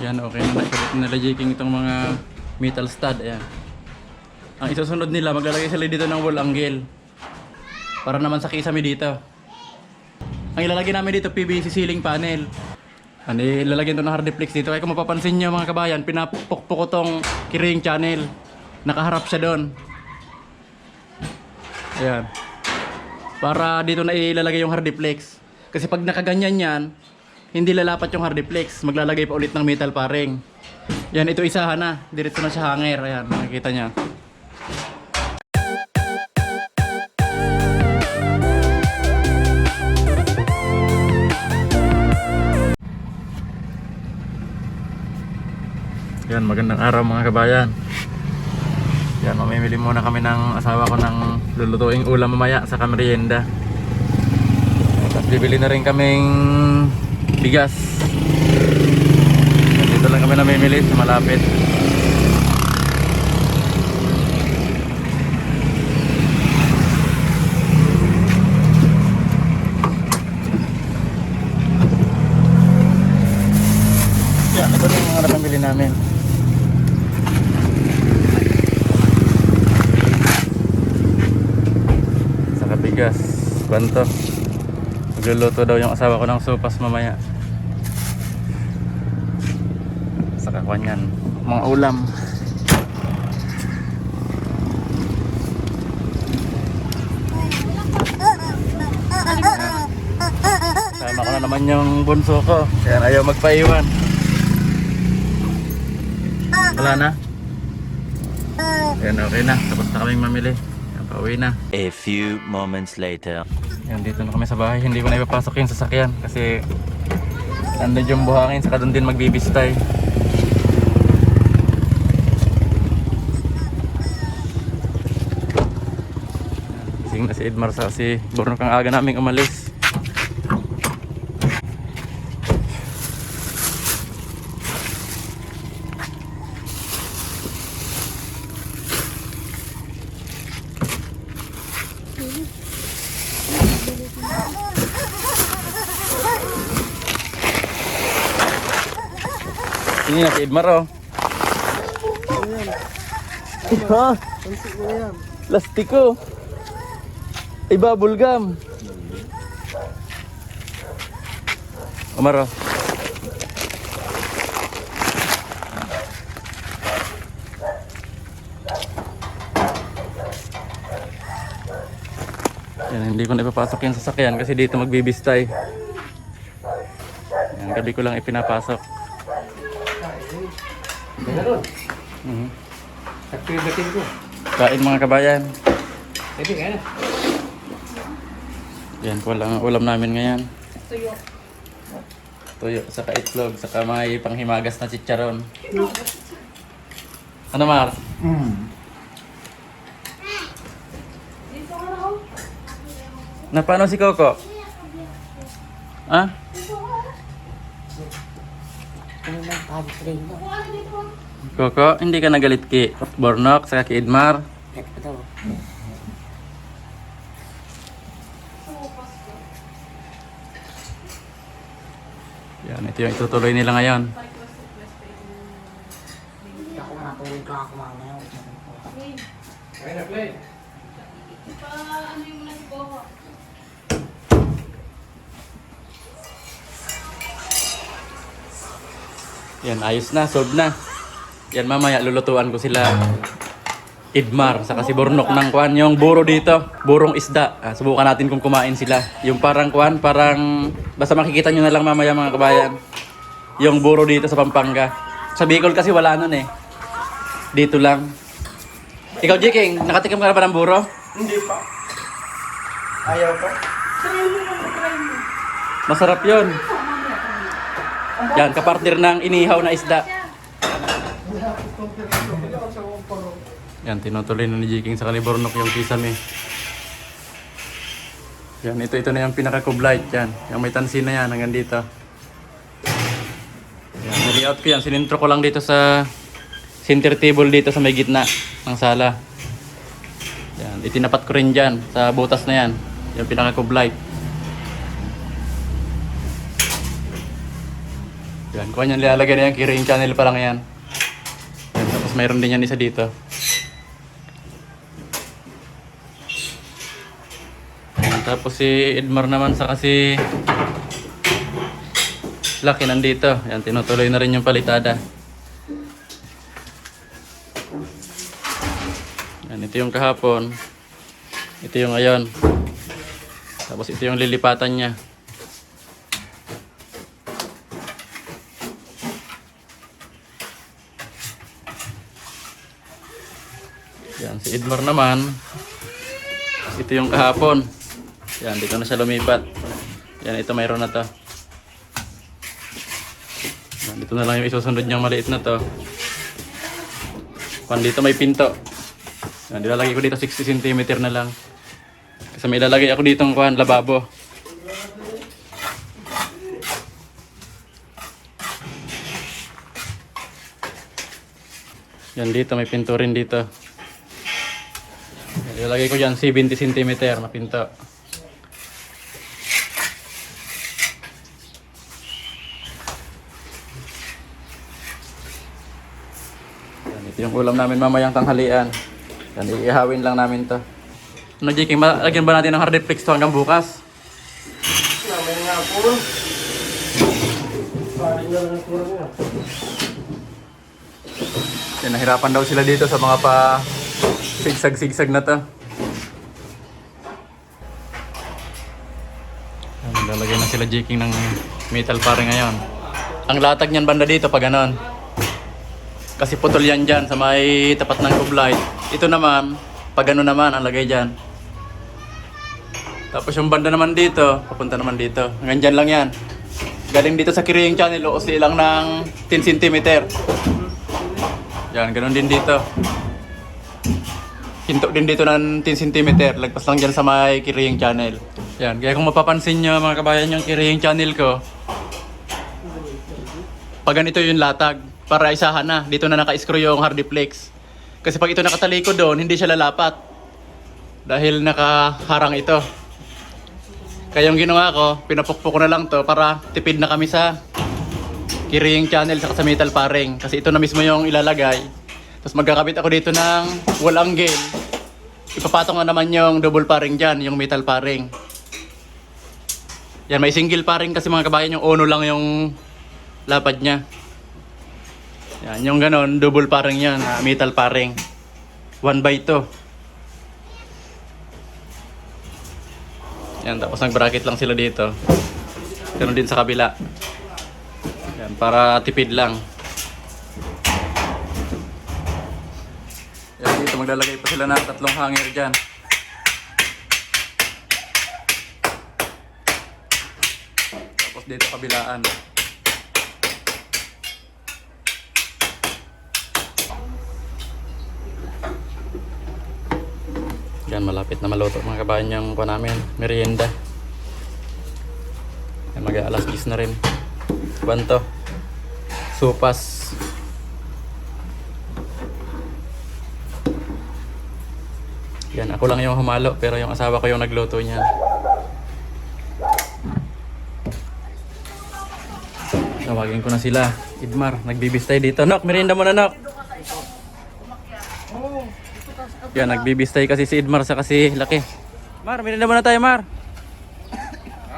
Yan, okay na naikabit nila Jiking itong mga metal stud. Ayan. Ang isusunod nila, maglalagay sila dito ng wall angle. Para naman sa kisame dito. Ang ilalagay namin dito, PVC ceiling panel. Ano, ilalagyan ito ng hardiplex dito. Kaya kung mapapansin nyo mga kabayan, pinapukpok ko tong carrying channel. Nakaharap siya doon. Ayan. Para dito na ilalagay yung hardiplex. Kasi pag nakaganyan yan, hindi lalapat yung hardiplex. Maglalagay pa ulit ng metal paring. Yan, ito isahan na. Diretso na siya hanger. Ayan, nakikita niya. Yan, magandang araw mga kabayan. Yan, mamimili muna kami ng asawa ko ng lulutuing ulam mamaya sa merienda. Tapos bibili na rin kaming bigas. Dito lang kami namimili sa malapit. Yan, ito na yung mga napamili namin. Saka bigas, banto. Magluluto daw yung asawa ko ng sopas mamaya. Saka kwan yan, mga ulam. Sama ko na naman yung bunso ko. Kaya ayaw magpaiwan. Wala na. Yan, okay na. Tapos na kaming mamili. Yan, pauwi na. A few moments later. Yan, dito na kami sa bahay. Hindi ko na ipapasok yung sasakyan kasi nandun yung buhangin, saka doon din magbibistay. Gising na si Edmar sa si Borno kang aga naming umalis. Ini na si Edmar oh. Ha? Plastiko. Iba bulgam. Omar oh. Yan, hindi ko na ipapasok yung sasakyan kasi dito magbibistay. Yan, gabi ko lang ipinapasok. Kain mga kabayan. Yan po lang ang ulam namin ngayon. Tuyo. Tuyo, saka itlog, saka may panghimagas na chicharon. Ano Mar? Na paano si Coco? Ha? Coco, hindi ka nagalit kay Bornok saka kay Edmar? Yan, ito yung itutuloy nila ngayon. Yan, ayos na, solved na. Yan, mamaya lulutuan ko sila Edmar, saka si Bornok ng kwan. Yung buro dito, burong isda. Subukan natin kung kumain sila. Yung parang kwan, parang... Basta makikita nyo na lang mamaya mga kabayan. Yung buro dito sa Pampanga. Sa Bicol kasi wala nun eh. Dito lang. Ikaw, Jiking, nakatikim ka na ba ng buro? Hindi pa. Ayaw pa. Masarap yun. Yan, kapartner ng inihaw na isda. Yan, tinutuloy na ni Jiking sa Bornok yung kisame. Yan, ito na yung pinaka-cublight. Yan, yung may tansin na yan hanggang dito. Yan, nili-out ko yan. Sinintro ko lang dito sa center table dito sa may gitna ng sala. Yan, itinapat ko rin dyan sa butas na yan. Yung pinaka-cublight. Yan, Kuha niyan, nilalagay na yan. Kiring channel pa lang yan. Yan, tapos mayroon din yan isa dito. Yan, tapos si Edmar naman sa kasi Lucky nandito. Yan, tinutuloy na rin yung palitada. Yan, ito yung kahapon. Ito yung ngayon. Tapos ito yung lilipatan niya. Yan, si Edmar naman. Ito yung kahapon. Yan, dito na siya lumipat. Yan, ito mayroon na to. Yan, dito na lang yung isusunod niyang maliit na to. Dito may pinto. Yan, nilalagay ko dito 60 cm na lang. Kasi may ilalagay ako dito ng lababo. Yan dito, may pinto rin dito. Yan, ilalagay ko dyan 70 cm na pinto. Yan, ito yung ulam namin mamayang tanghalian. Yan, iihawin lang namin to. Ano, Jiking, lagyan ba natin ng hard flex to hanggang bukas? Namin nga po. Parin na lang po niya. Yan, nahirapan daw sila dito sa mga pa sigsag-sigsag na to. Yan, lalagyan na sila Jiking ng metal pare ngayon. Ang latag niyan banda dito pag ganon. Kasi putol yan dyan sa may tapat ng kublight. Ito naman, pag gano'n naman, ang lagay dyan. Tapos yung banda naman dito, papunta naman dito. Hanggang dyan lang yan. Galing dito sa Kiring Channel, uusli lang ng 10 cm. Yan, gano'n din dito. Hinto din dito ng 10 cm. Lagpas lang dyan sa may Kiring Channel. Yan, kaya kung mapapansin nyo mga kabayan yung Kiring Channel ko, pag ganito yung latag, para isahan na. Dito na naka-screw yung hardiplex. Kasi pag ito nakataliko doon, hindi siya lalapat. Dahil nakaharang ito. Kaya yung ginawa ko, pinapukpok ko na lang to para tipid na kami sa Kiring Channel sa metal paring. Kasi ito na mismo yung ilalagay. Tapos magkakabit ako dito ng wall angle. Ipapatong na naman yung double paring dyan, yung metal paring. Yan, may single paring kasi mga kabayan, yung uno lang yung lapad niya. Yan, yung ganon, double paring yan, metal paring. 1x2. Yan, tapos nag-bracket lang sila dito. Ganon din sa kabila. Yan, para tipid lang. Yan, dito maglalagay pa sila ng 3 hanger dyan. Tapos dito kabilaan. Yan, malapit na maluto mga kabayan yung kuha namin, merienda. Yan, mag-aalas 10 na rin. Banto. Supas. Yan, ako lang yung humalo pero yung asawa ko yung nagluto niyan. Tawagin ko na sila. Idmar, nagbibistay dito. Nok, merienda mo na, Nok. Yan, nagbibistay kasi si Edmar sa kasi Lucky. Mar, merienda muna tayo, Mar.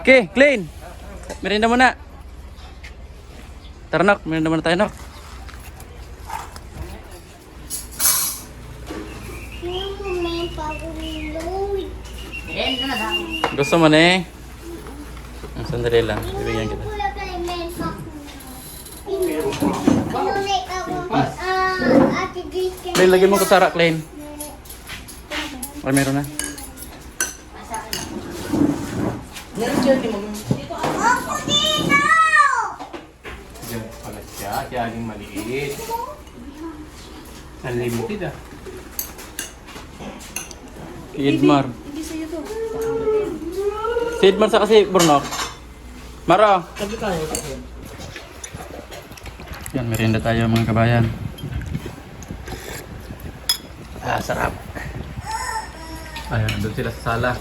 Okay, clean. Merienda muna. Tara, Nok, merienda muna tayo, Nok. Gusto mo na eh? Sandali lang, bibigyan kita. Clean, lagyan mo kutsara, Clean. Ay, meron na. Diyan pala siya, tiyaging maliit. Unlimited ah. Idmar. Si Idmar sa kasi Burnok. Maro. Sabi tayo. Yan, merienda tayo mga kabayan. Ah, sarap. Ayun, doon sila sa sala.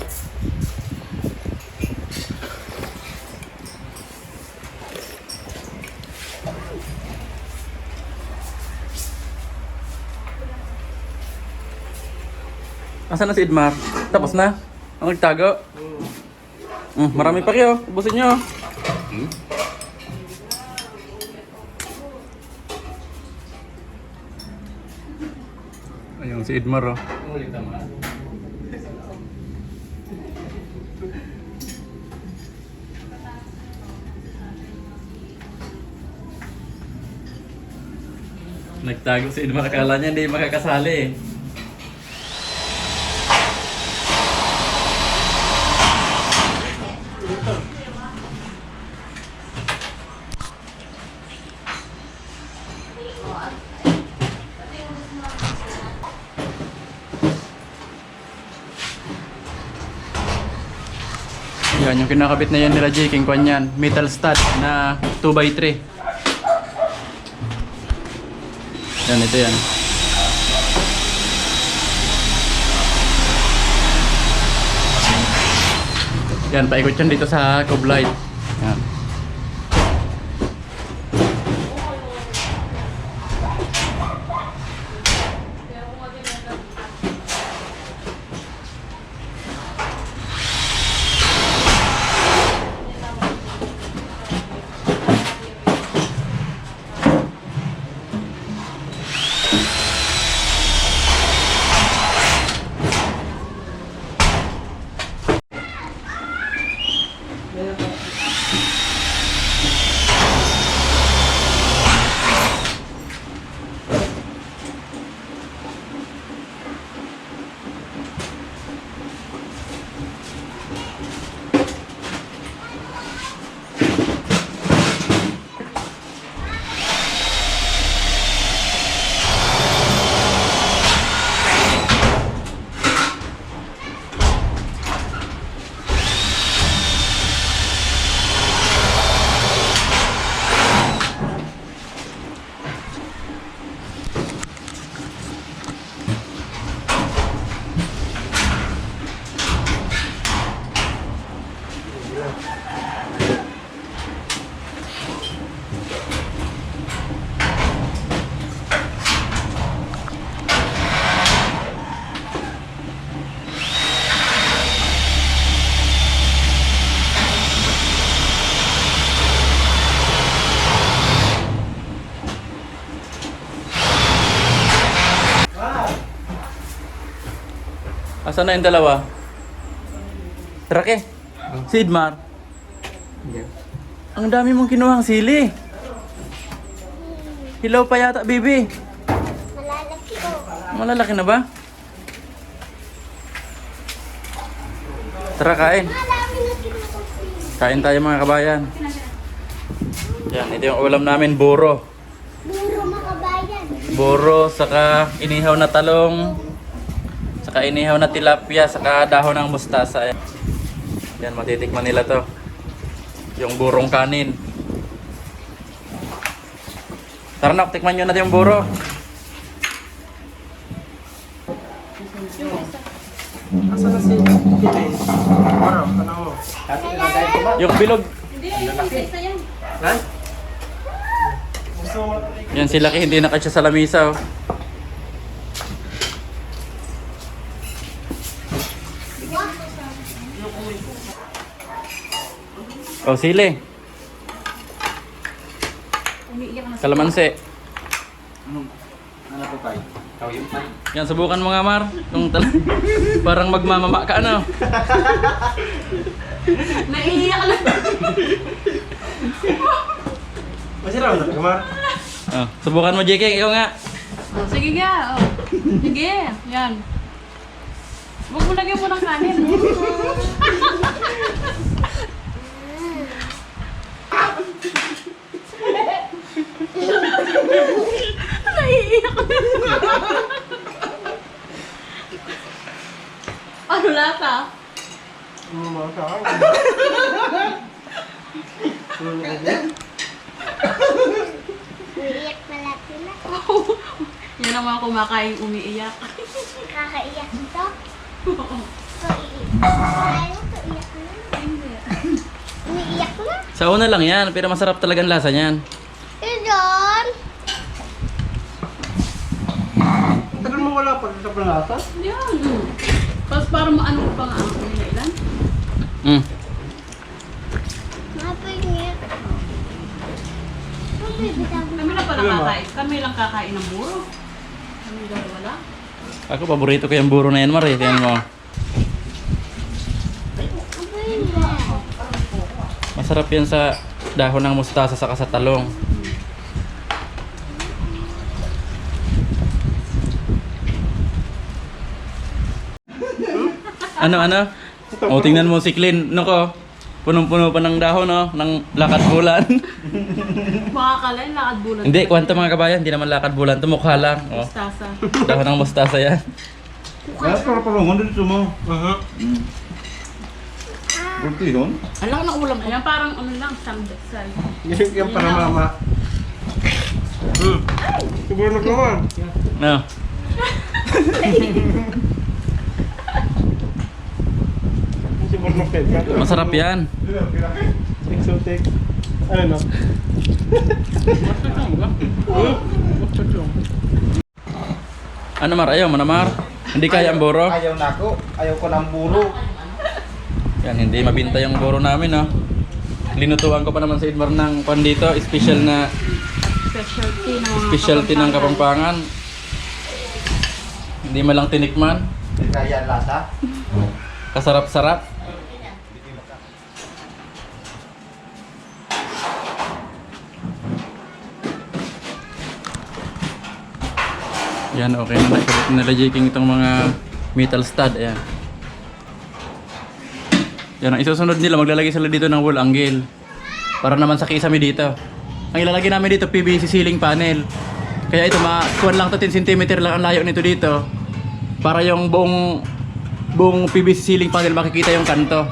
Asan na si Edmar? Tapos na? Ang nagtago? Marami pa kayo. Ubusin nyo. Ayun si Edmar oh. Ulit naman. Nagtago si Edmar. Akala niya hindi makakasali eh. Yan, yung kinakabit na yan nila Jake, yung kwan yan. Metal stud na 2x3. Yan, ito yan. Yan, paikot yan dito sa cove light. Yan. Asan na yung dalawa? Trake. Si Edmar. Ang dami mong kinuhang sili. Hilaw pa yata, baby. Malalaki ko. Malalaki na ba? Tara, kain. Marami na kinukusin. Kain tayo mga kabayan. Yan, ito yung ulam namin, buro. Buro makabayan. Buro, saka inihaw na talong, saka inihaw na tilapia, saka dahon ng mustasa. Yan, matitikman nila to. Yung burong kanin. Tara na, tikman nyo natin yung buro. Asa na si Kili? Parang, tanong mo. Kasi na tayo ko ba? Yung bilog. Ha? Gusto mo Yan si Lucky, hindi nakasya sa lamisa. Oh. Oh, sili. Kalamansi. Ano po tayo? Ikaw yung tayo. Yan, subukan mo nga, Mar. Kung parang magmamama ka, ano? Naiiyak na. Masira mo na, Kamar? Oh, subukan mo, JK. Ikaw nga. Oh, sige nga. Oh. Sige. Yan. Huwag mo lagyan mo ng kanin. Naiiyak na. Ano lata? Ano mga kain? Umiiyak pala sila. Yan ang mga kumakain umiiyak. Kakaiyak ito. So, ayaw to, iyak na. Hindi. Umiiyak na. Sa una lang yan, pero masarap talagang lasa niyan. Ito. wala pa sa panlasa? Yan. Tapos parang maano pa nga ang kanila ilan. Mm. Mapingit. Mapibitaw. Kami lang pala kakain. Kami lang kakain ng buro. Kami dalawa lang. Ako, paborito ko yung buro na yan, Mari. Tingnan mo. Masarap yan sa dahon ng mustasa saka sa talong. Ano? O, tingnan mo si Clint. Ano ko? Punong-puno pa ng dahon, no? Ng lakad bulan. Makakalain, lakad bulan. Hindi, kwento mga kabayan. Hindi naman lakad bulan. Tumukha lang. O, Mustasa. dahon ng mustasa yan. Kaya para palungan dito mo. Bunti yun? Ang laki ng ulam. Ayan, parang ano lang, samdasal. Yan para mama. Siguro na naman. No. Siguro na pet. Masarap yan. Exotic. Ano no? Ano, Mar? Ayaw mo na, Mar? Hindi kaya ang buro? Ayaw na ako. Ayaw ko ng buro. Yan, hindi mabinta yung buro namin, no? Linutuan ko pa naman sa Idmar ng pan dito. Special na Specialty ng mga specialty ng Kapampangan. Hindi man lang tinikman. Kaya lasa. Kasarap-sarap. Yan, okay na nakikabit nila Jiking itong mga metal stud. Ayan. Yan, ang isusunod nila, maglalagay sila dito ng wall angle. Para naman sa kisame dito. Ang ilalagay namin dito, PVC ceiling panel. Kaya ito, kuwan lang to 10 cm lang ang layo nito dito. Para yung buong PVC ceiling panel makikita yung kanto.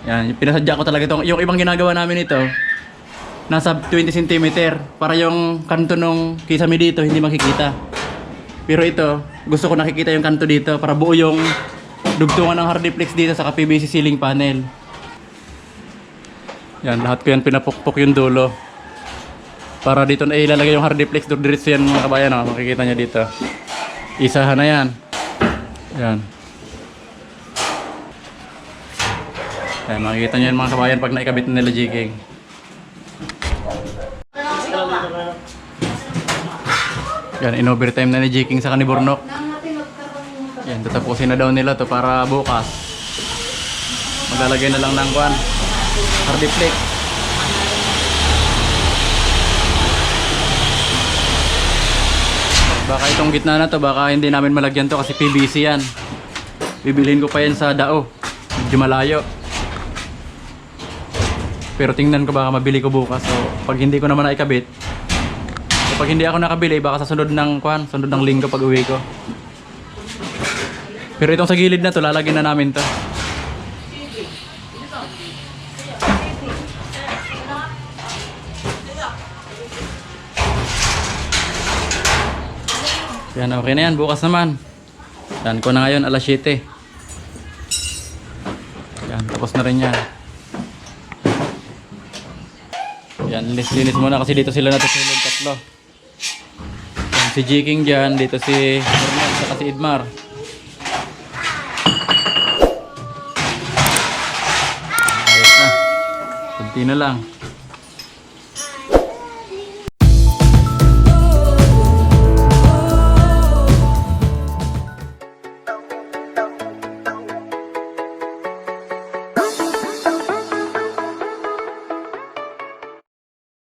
Yan, pinasadya ko talaga itong. Yung ibang ginagawa namin ito, nasa 20 cm. Para yung kanto nung kisame dito, hindi makikita. Pero ito, gusto ko nakikita yung kanto dito para buo yung dugtungan ng hardiplex dito sa PVC ceiling panel. Yan, lahat ko yan pinapukpok yung dulo. Para dito na ilalagay yung hardiplex, diretso yan mga kabayan, oh. Makikita nyo dito. Isahan na yan. Yan. Yan, makikita nyo yan mga kabayan pag naikabit na nila Jiking. Yan, in-overtime na ni Jiking sa Kanibornok. Yan, tatapusin na daw nila to para bukas maglalagay na lang ng kwan, hardiplex. Baka itong gitna na to, baka hindi namin malagyan to kasi PVC yan. Bibilhin ko pa yan sa Dao, medyo malayo. Pero tingnan ko baka mabili ko bukas. So pag hindi ko naman naikabit, so pag hindi ako nakabili, baka sa sunod ng kwan, sunod ng linggo pag uwi ko. Pero itong sa gilid na to, lalagyan na namin to. Yan, okay na yan. Bukas naman. Yan ko na ngayon, alas 7. Yan, tapos na rin yan. Yan, linis muna kasi dito sila natutulog tatlo. Yan, si Jiking dyan, dito si Bernard, saka si Idmar. Ayos na. Kunti na lang.